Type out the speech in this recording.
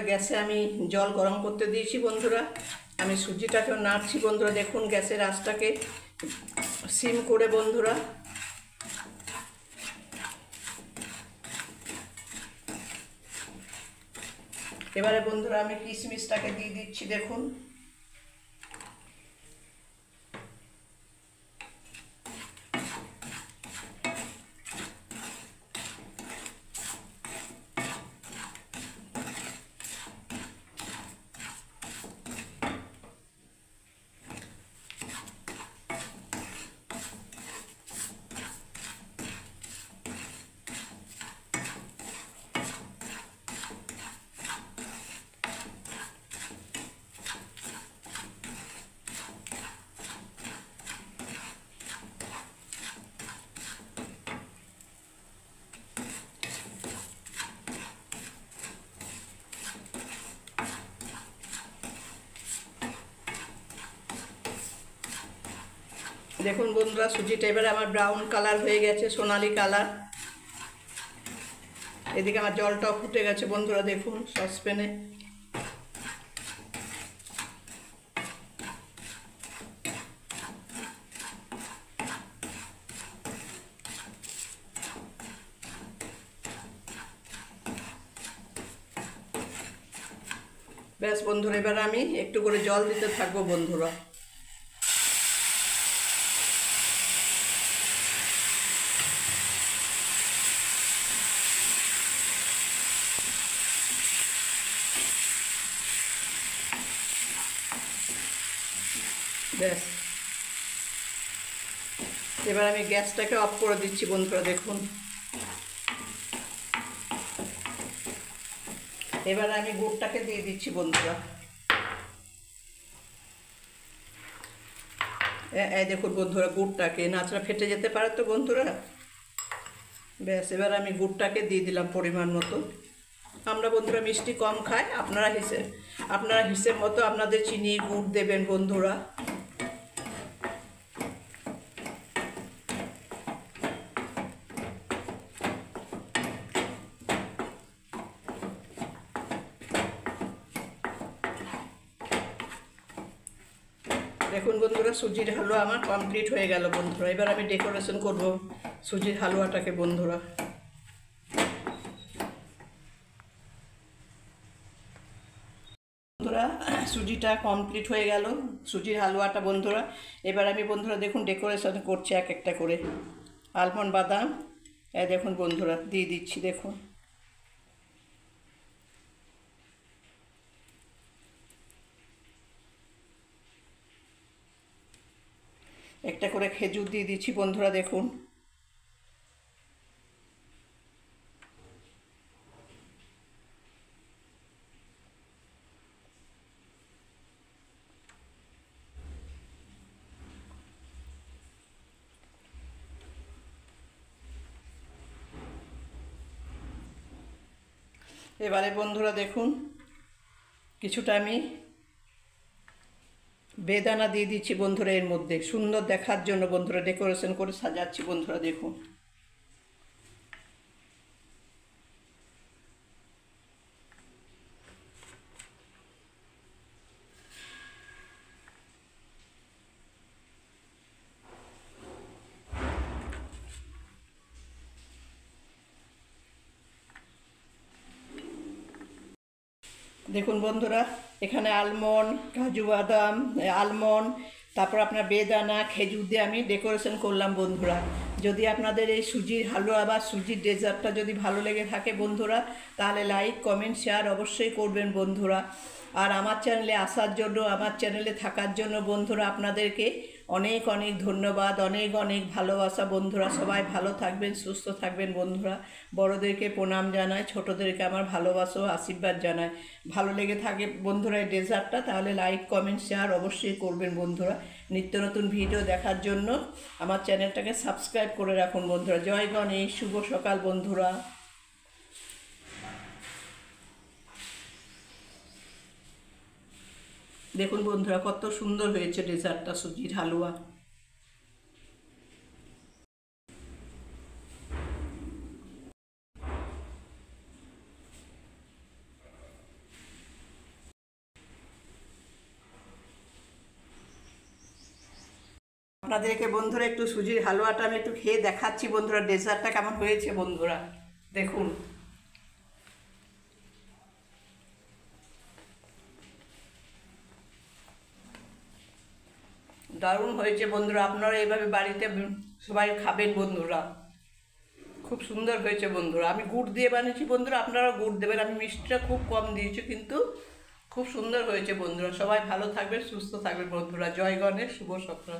গ্যাসে আমি জল গরম করতে দিয়েছি বন্ধুরা। আমি সুজিটাকে নাড়ছি বন্ধুরা। দেখুন গ্যাসের আঁচটাকে সিম করে বন্ধুরা। এবারে বন্ধুরা আমি কিশমিশটাকে দিয়ে দিচ্ছি। দেখুন দেখুন বন্ধুরা সুজিটা এবারে আমার ব্রাউন কালার হয়ে গেছে, সোনালি কালার। এদিকে আমার জলটাও ফুটে গেছে বন্ধুরা। দেখুন সসপ্যানে ব্যাস বন্ধুরা, এবার আমি একটু করে জল দিতে থাকবো বন্ধুরা। ব্যাস এবার আমি গ্যাসটাকে অফ করে দিচ্ছি বন্ধুরা। দেখুন এবার আমি গুড়টাকে দিয়ে দিচ্ছি বন্ধুরা। এই দেখুন বন্ধুরা গুড়টাকে, নাচড়া ফেটে যেতে পারে তো বন্ধুরা। ব্যাস এবার আমি গুড়টাকে দিয়ে দিলাম পরিমাণ মতো। আমরা বন্ধুরা মিষ্টি কম খাই, আপনারা হিসেব মতো আপনাদের চিনি গুড় দেবেন বন্ধুরা। দেখুন বন্ধুরা সুজির হালুয়া আমার কমপ্লিট হয়ে গেল বন্ধুরা। এবার আমি ডেকোরেশন করব সুজির হালুয়াটাকে বন্ধুরা। বন্ধুরা সুজিটা কমপ্লিট হয়ে গেল, সুজির হালুয়াটা বন্ধুরা। এবার আমি বন্ধুরা দেখুন ডেকোরেশন করছি এক একটা করে। আলমন্ড বাদাম দেখুন বন্ধুরা দিয়ে দিচ্ছি। দেখুন একটা করে খেজুর দিয়ে দিচ্ছি বন্ধুরা। দেখুন এবারে বন্ধুরা দেখুন কিছুটা আমি বেদানা দিয়ে দিচ্ছি বন্ধুরা এর মধ্যে, সুন্দর দেখার জন্য বন্ধুরা ডেকোরেশন করে সাজাচ্ছি বন্ধুরা। দেখুন দেখুন বন্ধুরা এখানে আলমন্ড, কাজু বাদাম, আলমন্ড, তারপর আপনার বেদানা, খেজুর দিয়ে আমি ডেকোরেশন করলাম বন্ধুরা। যদি আপনাদের এই সুজির হালুয়া বা সুজির ডেজার্টটা যদি ভালো লেগে থাকে বন্ধুরা, তাহলে লাইক কমেন্ট শেয়ার অবশ্যই করবেন বন্ধুরা। আর আমার চ্যানেলে আসার জন্য, আমার চ্যানেলে থাকার জন্য বন্ধুরা আপনাদেরকে অনেক অনেক ধন্যবাদ, অনেক অনেক ভালোবাসা বন্ধুরা। সবাই ভালো থাকবেন, সুস্থ থাকবেন বন্ধুরা। বড়োদেরকে প্রণাম জানাই, ছোটোদেরকে আমার ভালোবাসা ও আশীর্বাদ জানাই। ভালো লেগে থাকে বন্ধুরা এই ডেজার্টটা, তাহলে লাইক কমেন্ট শেয়ার অবশ্যই করবেন বন্ধুরা। নিত্য নতুন ভিডিও দেখার জন্য আমার চ্যানেলটাকে সাবস্ক্রাইব করে রাখুন বন্ধুরা। জয় গণেশ, শুভ সকাল বন্ধুরা। দেখুন বন্ধুরা কত সুন্দর হয়েছে ডেজার্টটা, সুজির হালুয়া। আপনাদেরকে বন্ধুরা একটু সুজির হালুয়াটা আমি একটু খেয়ে দেখাচ্ছি বন্ধুরা, ডেজার্টটা কেমন হয়েছে বন্ধুরা দেখুন। দারুণ হয়েছে বন্ধুরা, আপনারা এইভাবে বাড়িতে সবাই খাবেন বন্ধুরা, খুব সুন্দর হয়েছে বন্ধুরা। আমি গুড় দিয়ে বানিয়েছি বন্ধুরা, আপনারা গুড় দেবেন, আমি মিষ্টিটা খুব কম দিয়েছি, কিন্তু খুব সুন্দর হয়েছে বন্ধুরা। সবাই ভালো থাকবেন, সুস্থ থাকবেন বন্ধুরা। জয় গণেশ, শুভ সকাল।